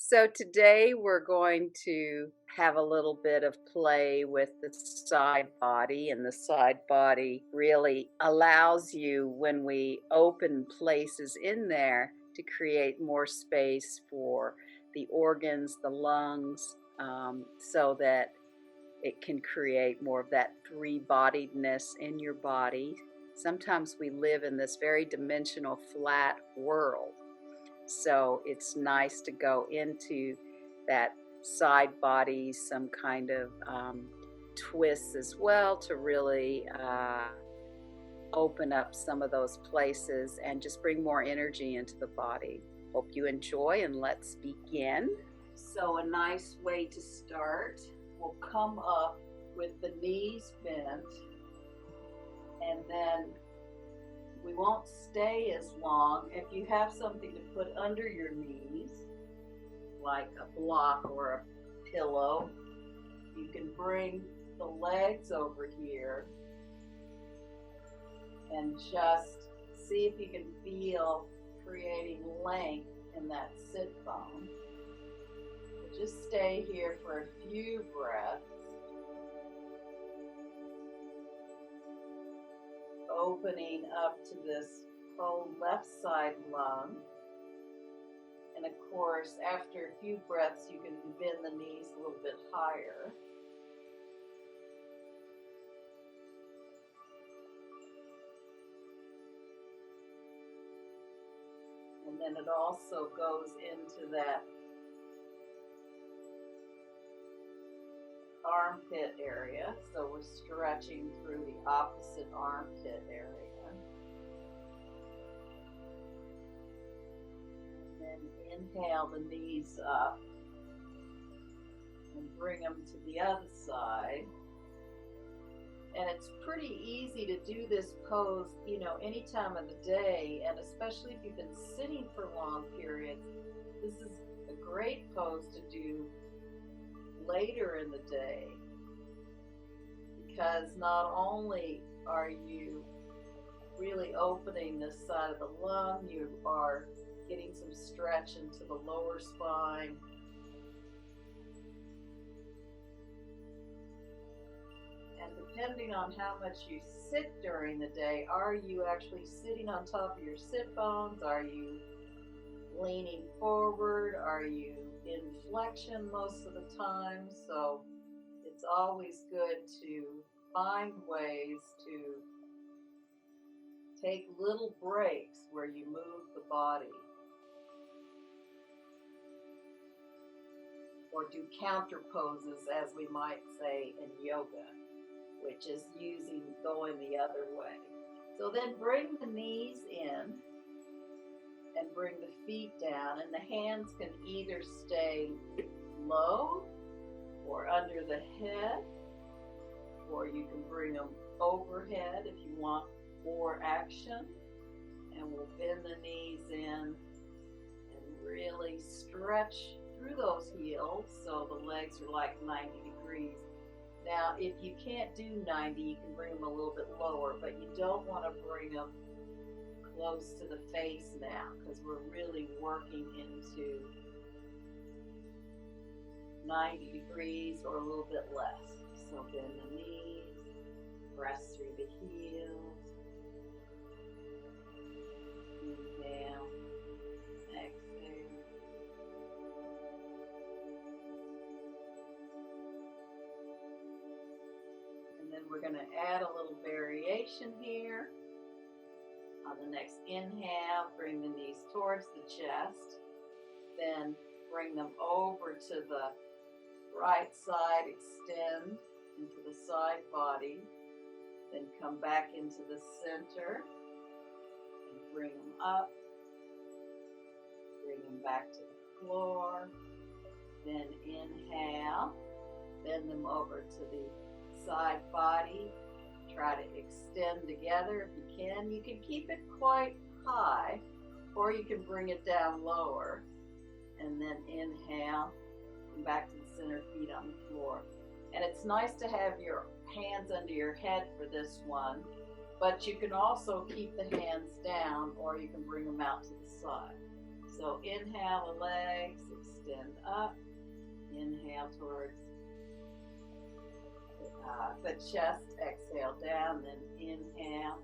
So today we're going to have a little bit of play with the side body, and the side body really allows you, when we open places in there, to create more space for the organs, the lungs, so that it can create more of that three-bodiedness in your body. Sometimes we live in this very dimensional, flat world, so it's nice to go into that side body, some kind of twists as well, to really open up some of those places and just bring more energy into the body. Hope you enjoy, and let's begin. So a nice way to start, we'll come up with the knees bent, and then we won't stay as long. If you have something to put under your knees, like a block or a pillow, you can bring the legs over here and just see if you can feel creating length in that sit bone. Just stay here for a few breaths, opening up to this whole left side lung. And of course, after a few breaths, you can bend the knees a little bit higher. And then it also goes into that armpit area, so we're stretching through the opposite armpit area. And then inhale the knees up and bring them to the other side. And it's pretty easy to do this pose, any time of the day, and especially if you've been sitting for long periods. This is a great pose to do later in the day, because not only are you really opening this side of the lung, you are getting some stretch into the lower spine. And depending on how much you sit during the day, are you actually sitting on top of your sit bones? Are you leaning forward? Are you in flexion most of the time? So it's always good to find ways to take little breaks where you move the body, or do counter poses, as we might say in yoga, which is going the other way. So then bring the knees in and bring the feet down, and the hands can either stay low or under the head, or you can bring them overhead if you want more action. And we'll bend the knees in and really stretch through those heels so the legs are like 90 degrees. Now, if you can't do 90, you can bring them a little bit lower, but you don't want to bring them close to the face now, because we're really working into 90 degrees or a little bit less. So bend the knees, press through the heels, inhale, exhale. And then we're going to add a little variation here. On the next inhale, bring the knees towards the chest, then bring them over to the right side, extend into the side body, then come back into the center and bring them up, bring them back to the floor, then inhale, bend them over to the side body. Try to extend together if you can. You can keep it quite high, or you can bring it down lower. And then inhale, come back to the center, feet on the floor. And it's nice to have your hands under your head for this one, but you can also keep the hands down, or you can bring them out to the side. So inhale the legs, extend up. Inhale towards the chest, exhale down, then inhale,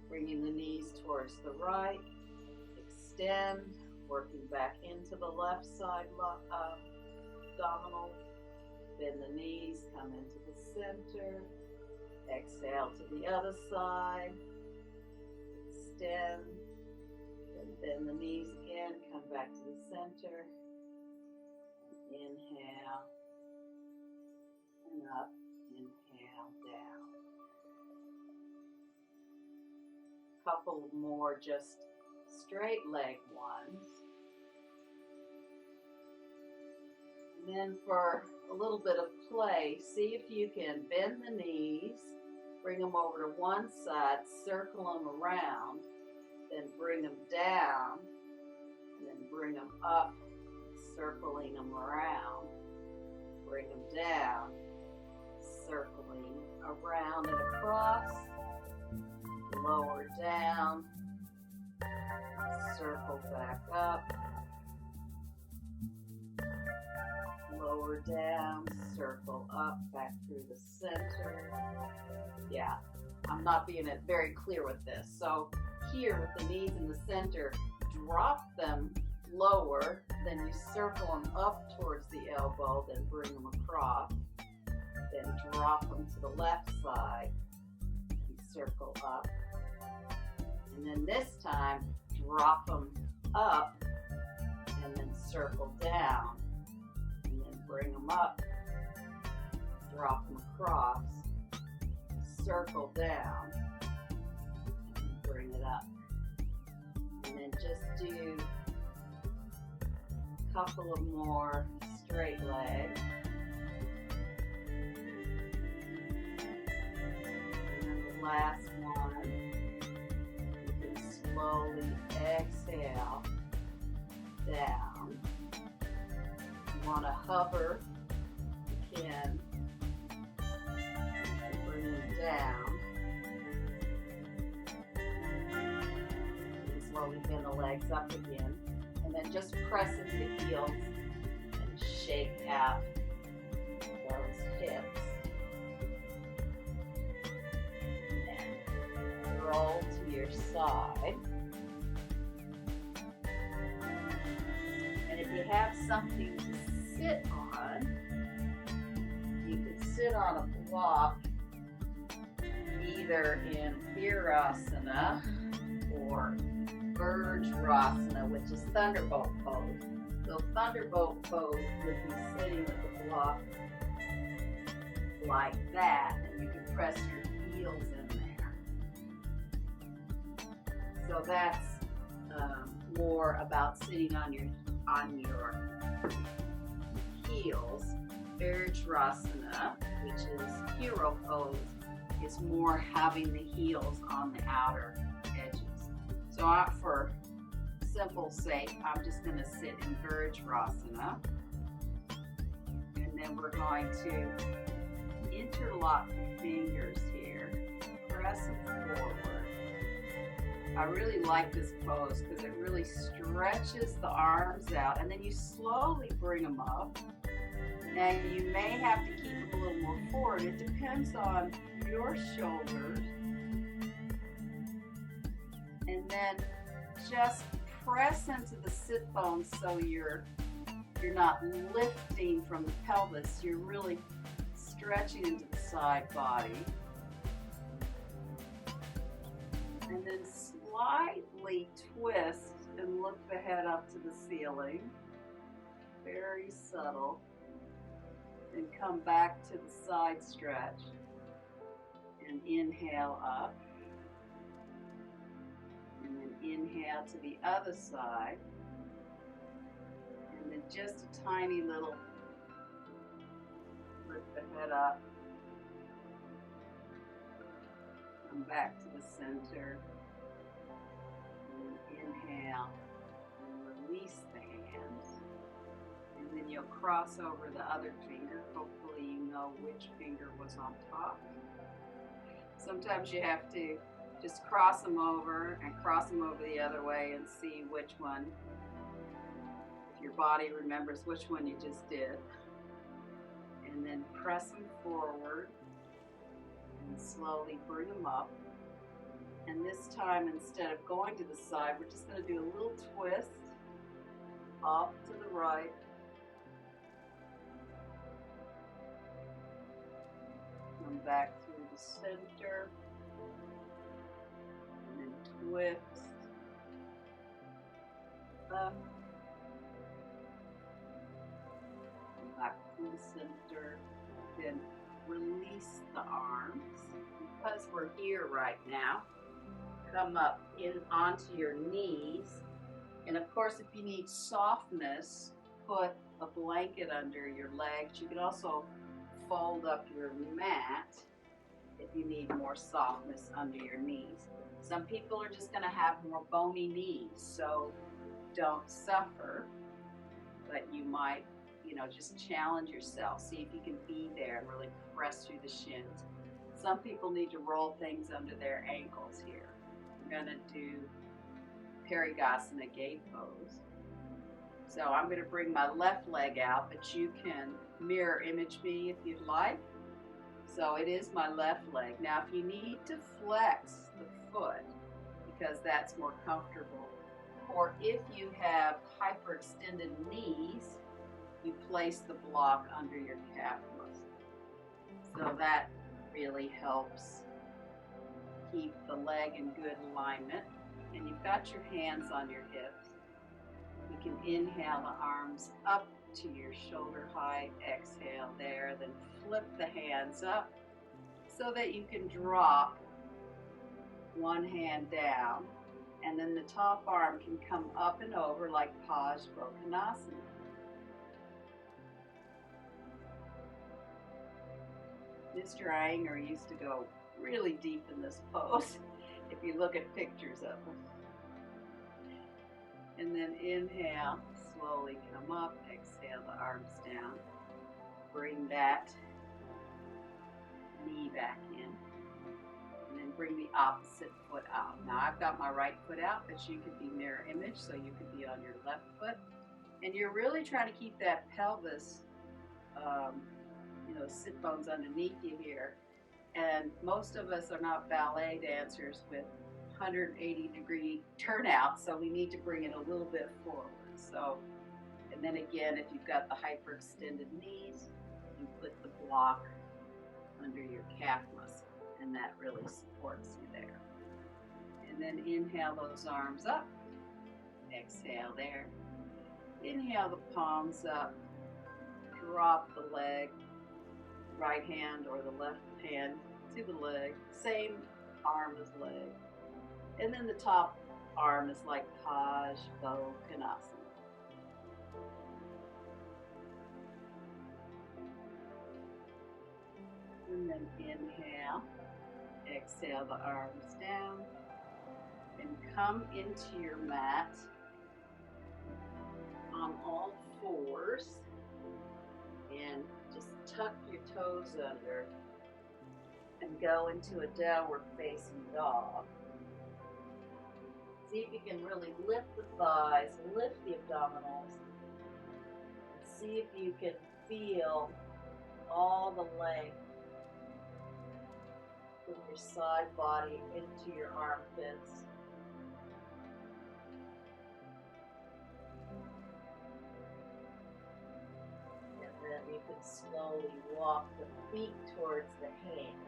bringing the knees towards the right, extend, working back into the left side abdominal, bend the knees, come into the center, exhale to the other side, extend, then bend the knees again, come back to the center, inhale, and up, inhale, down. Couple more just straight leg ones. And then for a little bit of play, see if you can bend the knees, bring them over to one side, circle them around, then bring them down, and then bring them up, circling them around, bring them down, circling around and across, lower down, circle back up, lower down, circle up, back through the center. Yeah, I'm not being very clear with this. So here with the knees in the center, drop them lower, then you circle them up towards the elbow, then bring them across, then drop them to the left side, and circle up, and then this time drop them up and then circle down, and then bring them up, drop them across, circle down, and bring it up, and then just do a couple of more straight legs. And then the last one, you can slowly exhale down. You want to hover, you can bring them down. And slowly bend the legs up again. And then just press into the heels and shake out those hips. And roll to your side. And if you have something to sit on, you could sit on a block either in Virasana or Virasana, which is Thunderbolt pose. So Thunderbolt pose would be sitting with the block like that, and you can press your heels in there. So that's more about sitting on your heels. Virasana, which is hero pose, is more having the heels on the outer edges. So for simple sake, I'm just going to sit in Virasana, and then we're going to interlock the fingers here, press them forward. I really like this pose because it really stretches the arms out, and then you slowly bring them up. Now you may have to keep them a little more forward. It depends on your shoulders. And then just press into the sit bones so you're not lifting from the pelvis. You're really stretching into the side body. And then slightly twist and lift the head up to the ceiling. Very subtle. And come back to the side stretch. And inhale up. And then inhale to the other side. And then just a tiny little lift the head up. Come back to the center. And inhale. And release the hands. And then you'll cross over the other finger. Hopefully you know which finger was on top. Sometimes you have to just cross them over and cross them over the other way and see which one your body remembers which one you just did. And then press them forward and slowly bring them up. And this time, instead of going to the side, we're just going to do a little twist off to the right. Come back through the center. And then twist up. Back to the center. Then release the arms. Because we're here right now, come up in onto your knees. And of course, if you need softness, put a blanket under your legs. You can also fold up your mat if you need more softness under your knees. Some people are just going to have more bony knees, so don't suffer, but you might, just challenge yourself. See if you can be there and really press through the shins. Some people need to roll things under their ankles here. We're going to do Parigasana gate pose. So I'm going to bring my left leg out, but you can mirror image me if you'd like. So it is my left leg. Now if you need to flex the foot because that's more comfortable, or if you have hyperextended knees, you place the block under your calf muscle. So that really helps keep the leg in good alignment. And you've got your hands on your hips. You can inhale the arms up to your shoulder height, exhale there, then flip the hands up so that you can drop one hand down, and then the top arm can come up and over like Parsvakonasana. Mr. Iyer used to go really deep in this pose if you look at pictures of him. And then inhale, slowly come up, exhale the arms down. Bring that knee back in. And then bring the opposite foot out. Now I've got my right foot out, but you could be mirror image, so you could be on your left foot. And you're really trying to keep that pelvis, sit bones underneath you here. And most of us are not ballet dancers with 180-degree turnout, so we need to bring it a little bit forward. So, and then again, if you've got the hyperextended knees, you put the block under your calf muscle, and that really supports you there. And then inhale those arms up, exhale there. Inhale the palms up, drop the leg, right hand or the left hand to the leg, same arm as leg. And then the top arm is like Parsvakonasana. And then inhale, exhale the arms down, and come into your mat on all fours, and just tuck your toes under and go into a downward facing dog. See if you can really lift the thighs, lift the abdominals, and see if you can feel all the length from your side body into your armpits. And then you can slowly walk the feet towards the hands.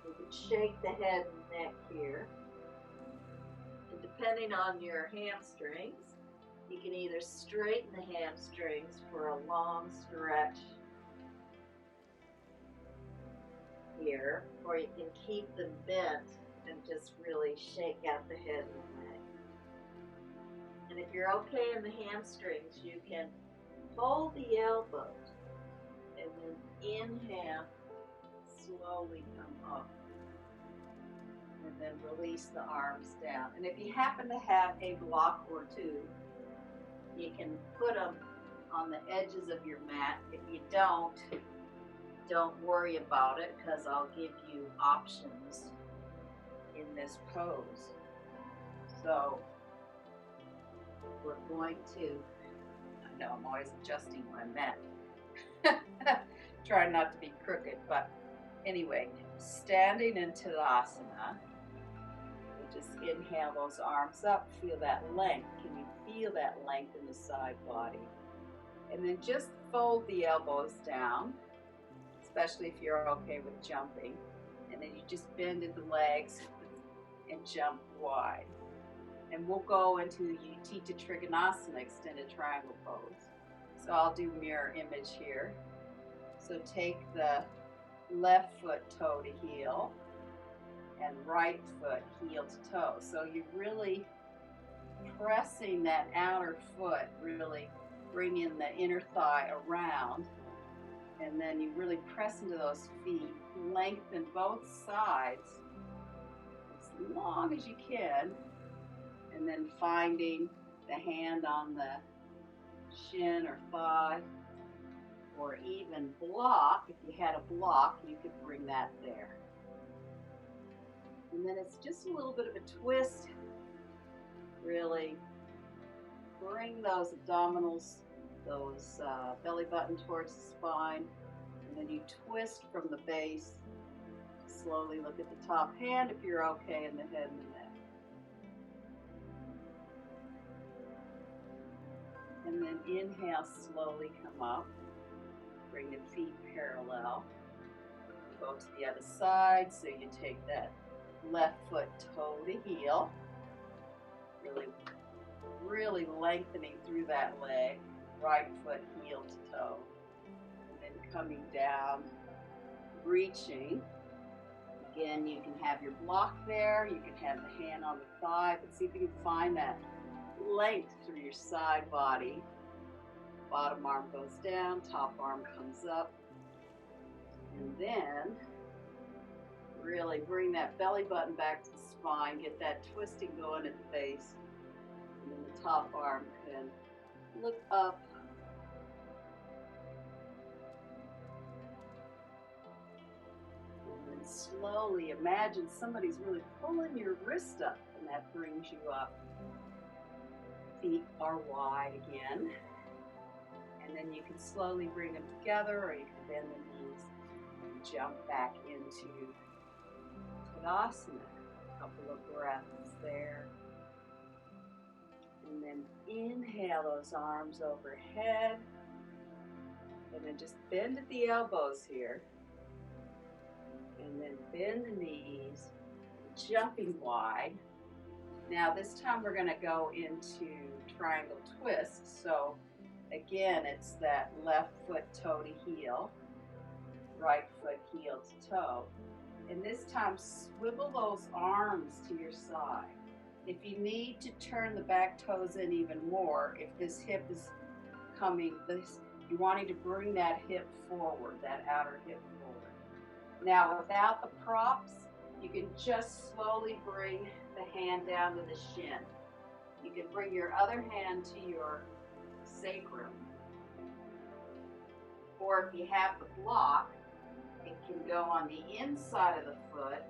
You can shake the head and neck here. And depending on your hamstrings, you can either straighten the hamstrings for a long stretch here, or you can keep them bent and just really shake out the head and the neck. And if you're okay in the hamstrings, you can fold the elbows and then inhale, slowly come up, and then release the arms down. And if you happen to have a block or two, you can put them on the edges of your mat. If you don't worry about it, because I'll give you options in this pose. So we're going to, I know I'm always adjusting my mat, trying not to be crooked, but anyway, standing in Tadasana, we'll just inhale those arms up, feel that length. Can you feel that length in the side body? And then just fold the elbows down, especially if you're okay with jumping. And then you just bend at the legs and jump wide. And we'll go into Utthita Trikonasana, extended triangle pose. So I'll do mirror image here. So take the left foot toe to heel and right foot heel to toe. So you're really pressing that outer foot, really bringing the inner thigh around, and then you really press into those feet, lengthen both sides as long as you can, and then finding the hand on the shin or thigh, or even block. If you had a block, you could bring that there. And then it's just a little bit of a twist. Really bring those abdominals, those belly button towards the spine, and then you twist from the base. Slowly look at the top hand if you're okay, and the head and the neck. And then inhale, slowly come up. Bring the feet parallel. Go to the other side, so you take that left foot toe to heel. Really lengthening through that leg. Right foot heel to toe. And then coming down, reaching. Again, you can have your block there. You can have the hand on the thigh, but see if you can find that length through your side body. Bottom arm goes down, top arm comes up. And then really bring that belly button back to the spine, get that twisting going at the base. And then the top arm can look up. And then slowly imagine somebody's really pulling your wrist up, and that brings you up. Feet are wide again. And then you can slowly bring them together, or you can bend the knees and jump back into Tadasana. A couple of breaths there. And then inhale those arms overhead. And then just bend at the elbows here. And then bend the knees, jumping wide. Now this time we're going to go into triangle twist. So again, it's that left foot toe to heel, right foot heel to toe. And this time, swivel those arms to your side. If you need to turn the back toes in even more, if this hip is coming, you're wanting to bring that hip forward, that outer hip forward. Now, without the props, you can just slowly bring the hand down to the shin. You can bring your other hand to your sacrum. Or if you have the block, it can go on the inside of the foot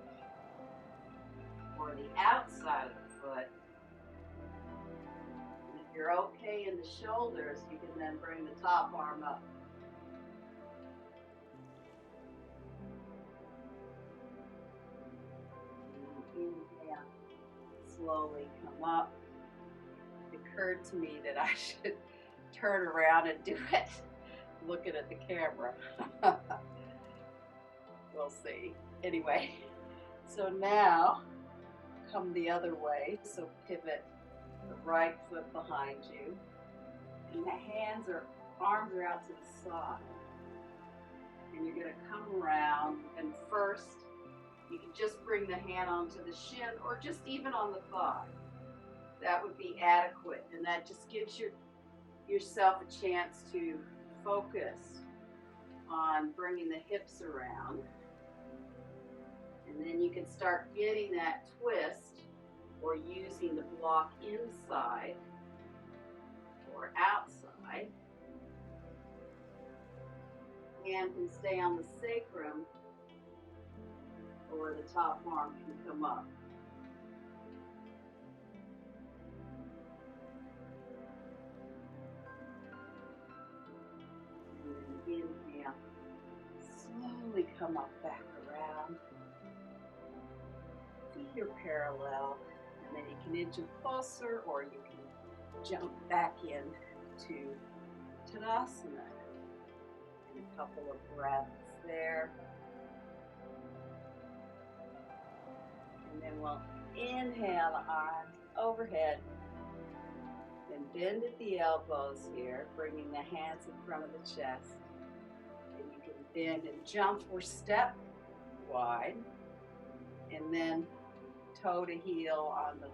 or the outside of the foot. And if you're okay in the shoulders, you can then bring the top arm up. And inhale, slowly come up. It occurred to me that I should turn around and do it looking at the camera. We'll see. Anyway, so now come the other way. So pivot the right foot behind you. And the arms are out to the side. And you're going to come around, and first you can just bring the hand onto the shin or just even on the thigh. That would be adequate, and that just gives yourself a chance to focus on bringing the hips around. And then you can start getting that twist or using the block inside or outside. Hand can stay on the sacrum, or the top arm can come up. come up back around. Feet are parallel, and then you can inch them closer, or you can jump back in to Tadasana. And a couple of breaths there. And then we'll inhale the arms overhead. Then bend at the elbows here, bringing the hands in front of the chest. And you can bend and jump or step wide. And then toe to heel on the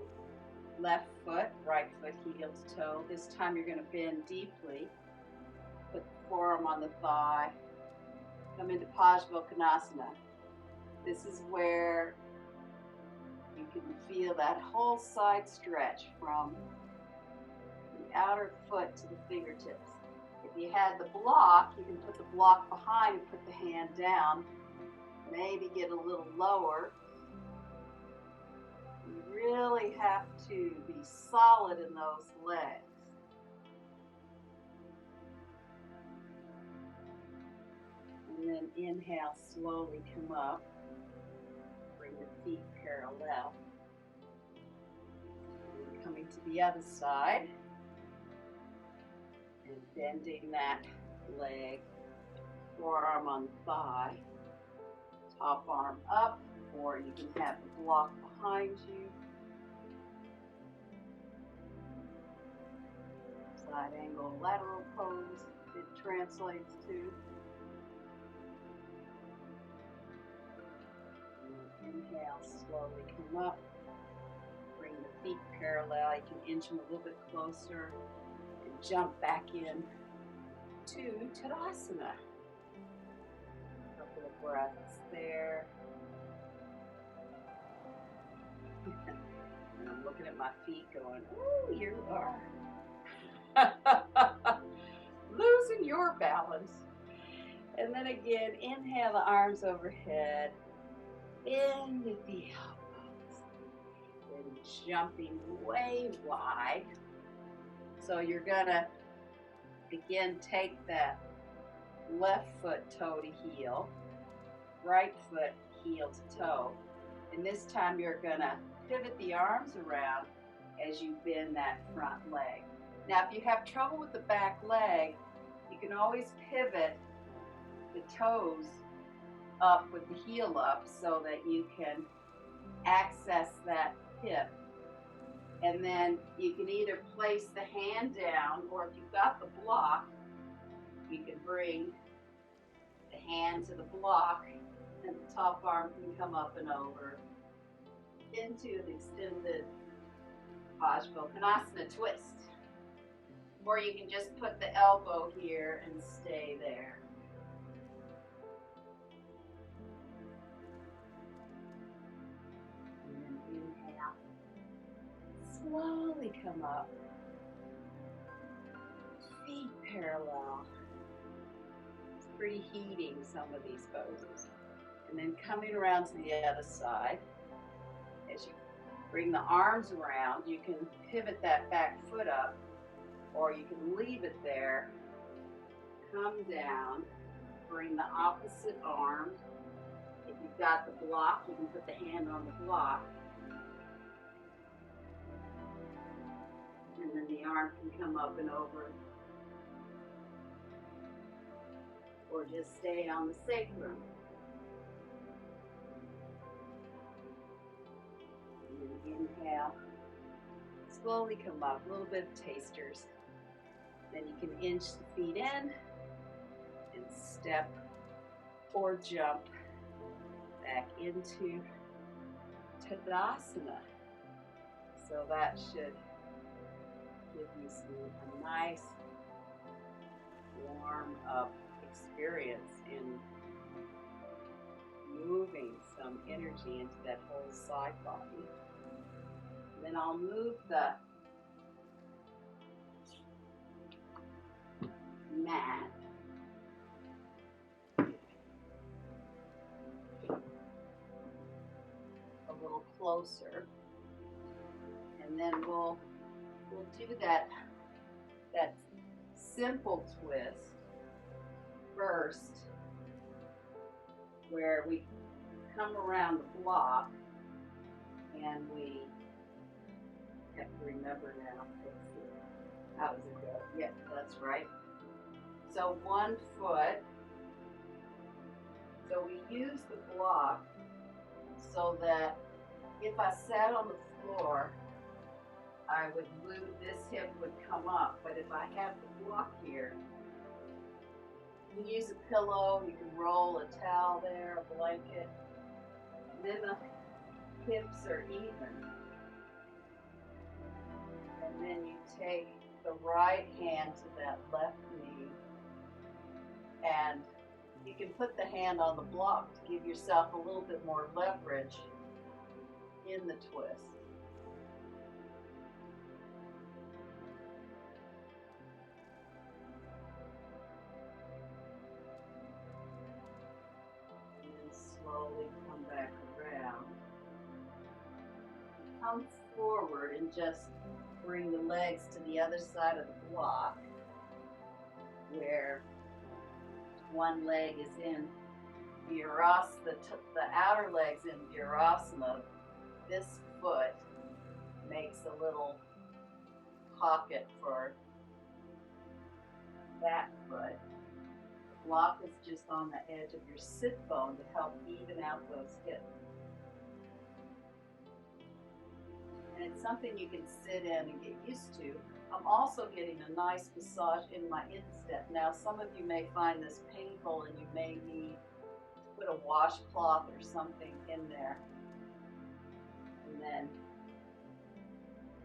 left foot, right foot heel to toe. This time you're going to bend deeply. Put the forearm on the thigh. Come into Parsvakonasana. This is where you can feel that whole side stretch from the outer foot to the fingertips. If you had the block, you can put the block behind and put the hand down. Maybe get a little lower. You really have to be solid in those legs. And then inhale, slowly come up. Bring the feet parallel. And coming to the other side. And bending that leg. Forearm on the thigh. Top arm up, or you can have the block behind you. Side angle lateral pose, it translates to. And inhale, slowly come up. Bring the feet parallel. You can inch them a little bit closer and jump back in to Tadasana. Couple of breaths there. And I'm looking at my feet going, oh, you are losing your balance. And then again, inhale the arms overhead, bend at the elbows, then jumping way wide. So you're gonna, again, take that left foot toe to heel, right foot heel to toe. And this time you're gonna pivot the arms around as you bend that front leg. Now, if you have trouble with the back leg, you can always pivot the toes up with the heel up so that you can access that hip. And then you can either place the hand down, or if you've got the block, you can bring the hand to the block and the top arm can come up and over into an extended Parsvakonasana twist. Or you can just put the elbow here and stay there. And then inhale. Slowly come up. Feet parallel. It's preheating some of these poses. And then coming around to the other side. As you bring the arms around, you can pivot that back foot up, or you can leave it there. Come down, bring the opposite arm. If you've got the block, you can put the hand on the block. And then the arm can come up and over. Or just stay on the sacrum. Inhale, slowly come up, a little bit of tasters. Then you can inch the feet in and step or jump back into Tadasana. So that should give you a nice warm up experience in moving some energy into that whole side body. Then I'll move the mat a little closer, and then we'll do that simple twist first. where we come around the block and we have to remember now. Let's see. How does it go? Yep, that's right. So 1 foot. So we use the block so that if I sat on the floor, I would lose, this hip would come up. But if I have the block here, you can use a pillow, you can roll a towel there, a blanket. Then the hips are even. And then you take the right hand to that left knee, and you can put the hand on the block to give yourself a little bit more leverage in the twist. And then slowly come back around. Come forward and just bring the legs to the other side of the block, where one leg is in Virasana, the outer leg's in Virasana. This foot makes a little pocket for that foot. The block is just on the edge of your sit bone to help even out those hips. And it's something you can sit in and get used to. I'm also getting a nice massage in my instep. Now, some of you may find this painful and you may need to put a washcloth or something in there. And then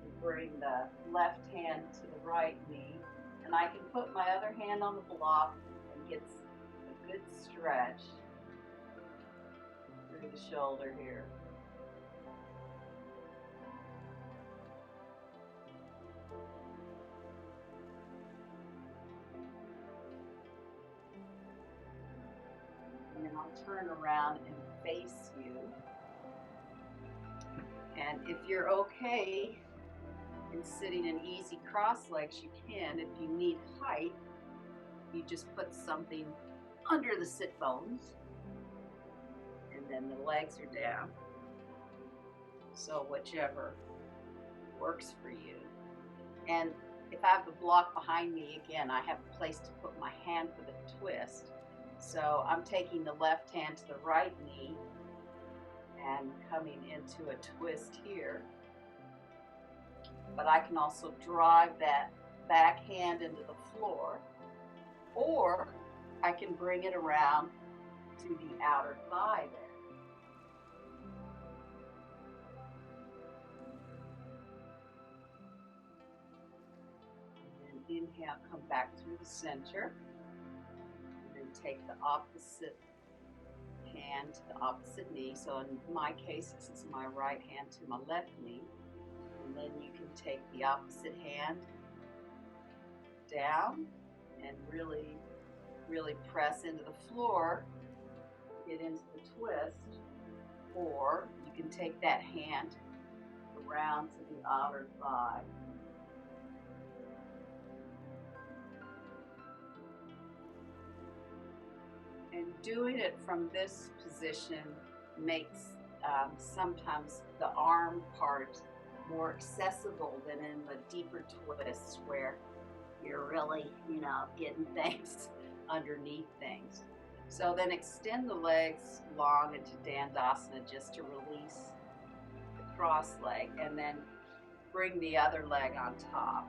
you bring the left hand to the right knee. And I can put my other hand on the block and get a good stretch through the shoulder here. And then I'll turn around and face you. And if you're okay in sitting in easy cross legs, you can. If you need height, you just put something under the sit bones, and then the legs are down. So whichever works for you. And if I have the block behind me, again, I have a place to put my hand for the twist. So I'm taking the left hand to the right knee and coming into a twist here. But I can also drive that back hand into the floor, or I can bring it around to the outer thigh there. And then inhale, come back through the center. And then take the opposite hand to the opposite knee. So in my case, this is my right hand to my left knee. And then you can take the opposite hand down and really, really press into the floor, get into the twist, or you can take that hand around to the outer thigh. And doing it from this position makes sometimes the arm part more accessible than in the deeper twists where you're really, getting things underneath things. So then extend the legs long into Dandasana just to release the cross leg, and then bring the other leg on top.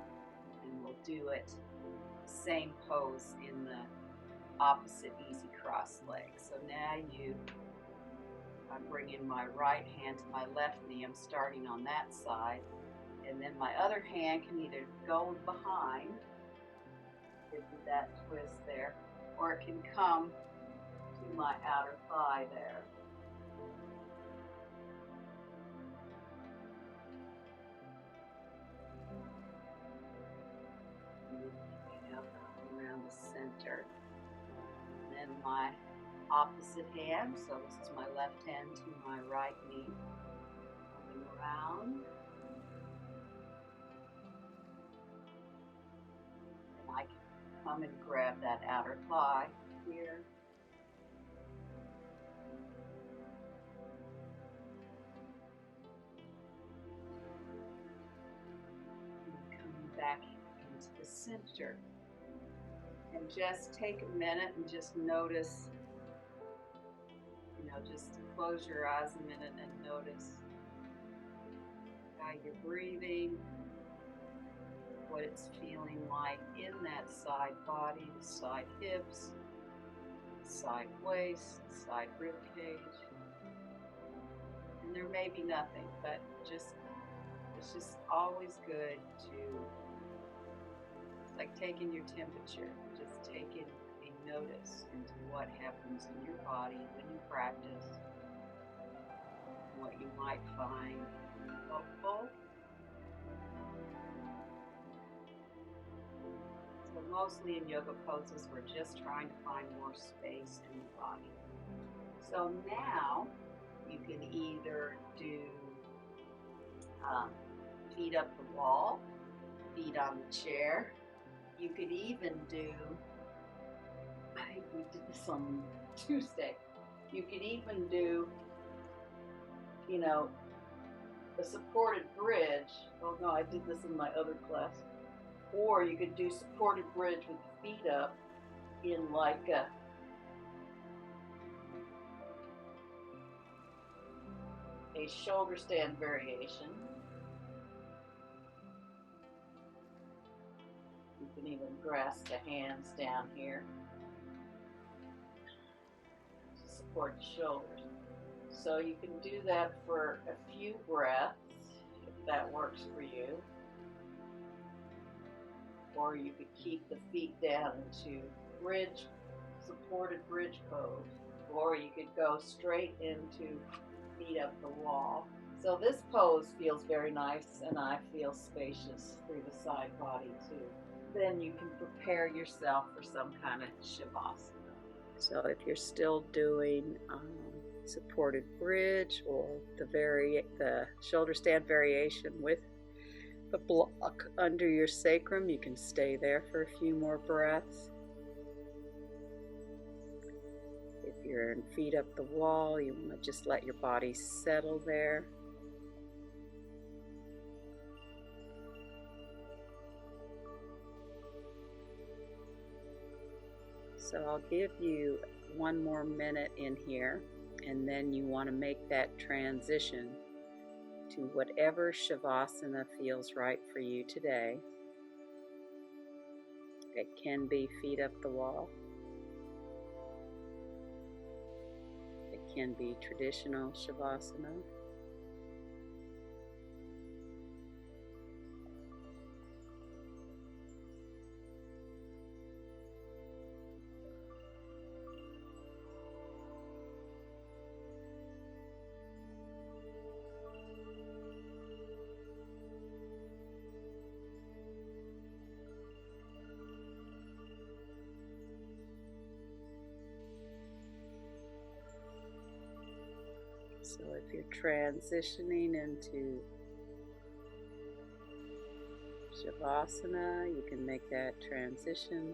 And we'll do it same pose in the opposite easy cross leg. So now I'm bringing my right hand to my left knee. I'm starting on that side. And then my other hand can either go behind, give me that twist there, or it can come to my outer thigh there. Around the center. And then my opposite hand, so this is my left hand to my right knee, coming around. And I can come and grab that outer thigh here. center. And just take a minute and just notice, just close your eyes a minute and notice how you're breathing, what it's feeling like in that side body, the side hips, side waist, side rib cage. And there may be nothing, but it's just always good to, it's like taking your temperature, just taking a notice into what happens in your body when you practice, what you might find helpful. So mostly in yoga poses, we're just trying to find more space in the body. So now you can either do feet up the wall, feet on the chair. You could even do, I think we did this on Tuesday, you could even do, a supported bridge. Oh no, I did this in my other class. Or you could do supported bridge with the feet up in like a shoulder stand variation. You can even grasp the hands down here to support the shoulders. So you can do that for a few breaths if that works for you. Or you could keep the feet down into bridge, supported bridge pose. Or you could go straight into feet up the wall. So this pose feels very nice, and I feel spacious through the side body too. Then you can prepare yourself for some kind of shavasana. So if you're still doing supported bridge or the shoulder stand variation with the block under your sacrum, you can stay there for a few more breaths. If you're in feet up the wall, you want to just let your body settle there. So I'll give you one more minute in here, and then you want to make that transition to whatever shavasana feels right for you today. It can be feet up the wall. It can be traditional shavasana. So if you're transitioning into shavasana, you can make that transition.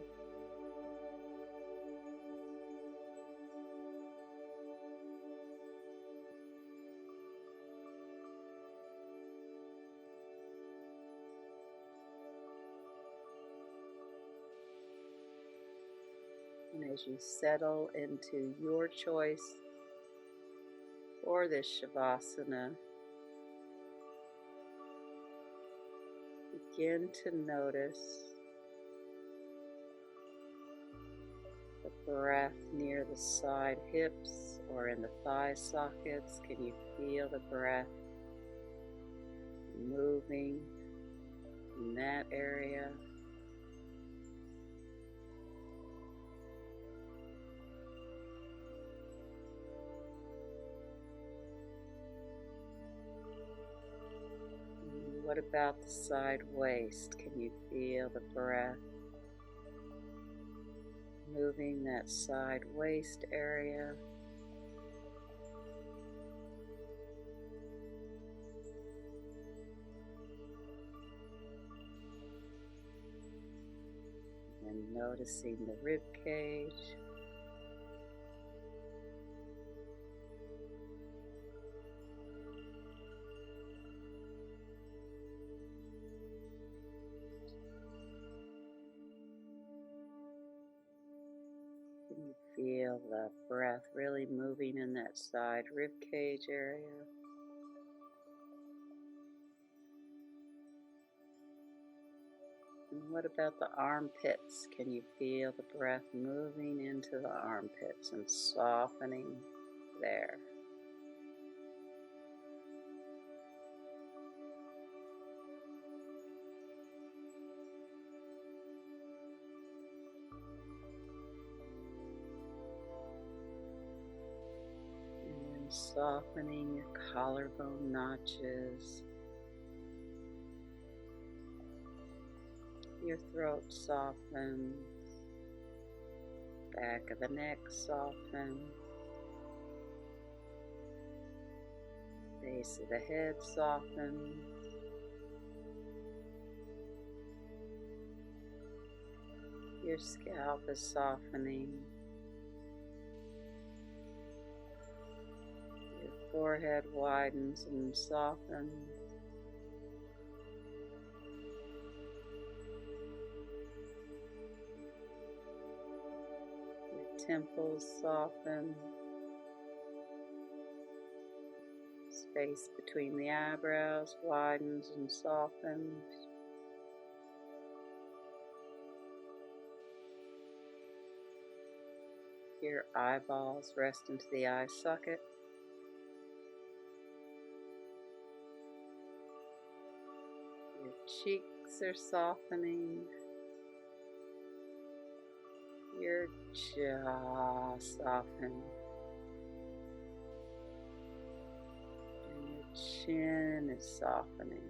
And as you settle into your choice for this shavasana, begin to notice the breath near the side hips or in the thigh sockets. Can you feel the breath moving in that area? What about the side waist? Can you feel the breath moving that side waist area? And noticing the rib cage. feel the breath really moving in that side rib cage area. And what about the armpits? Can you feel the breath moving into the armpits and softening there? And softening your collarbone notches. Your throat softens, back of the neck softens, base of the head softens, your scalp is softening, your forehead widens and softens. Temples soften, space between the eyebrows widens and softens. Your eyeballs rest into the eye socket. Your cheeks are softening. Your jaw softens. And your chin is softening.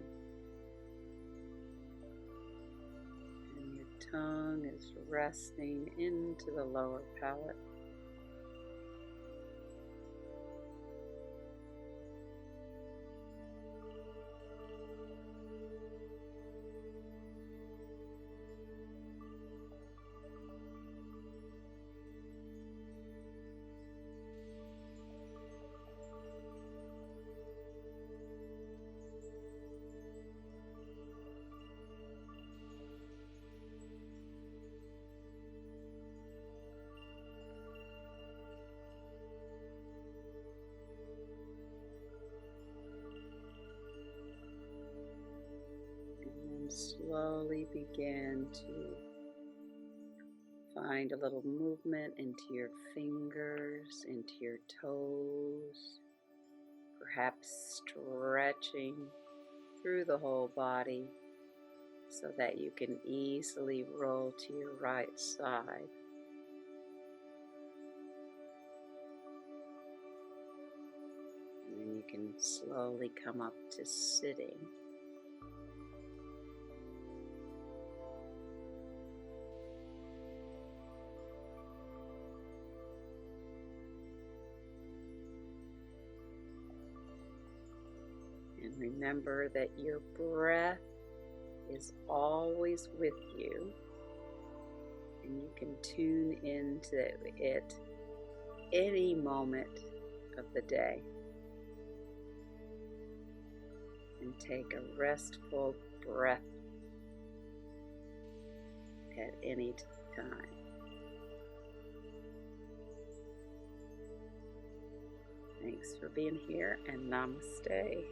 And your tongue is resting into the lower palate. Slowly begin to find a little movement into your fingers, into your toes, perhaps stretching through the whole body so that you can easily roll to your right side. And then you can slowly come up to sitting. And remember that your breath is always with you, and you can tune into it any moment of the day and take a restful breath at any time. Thanks for being here, and namaste.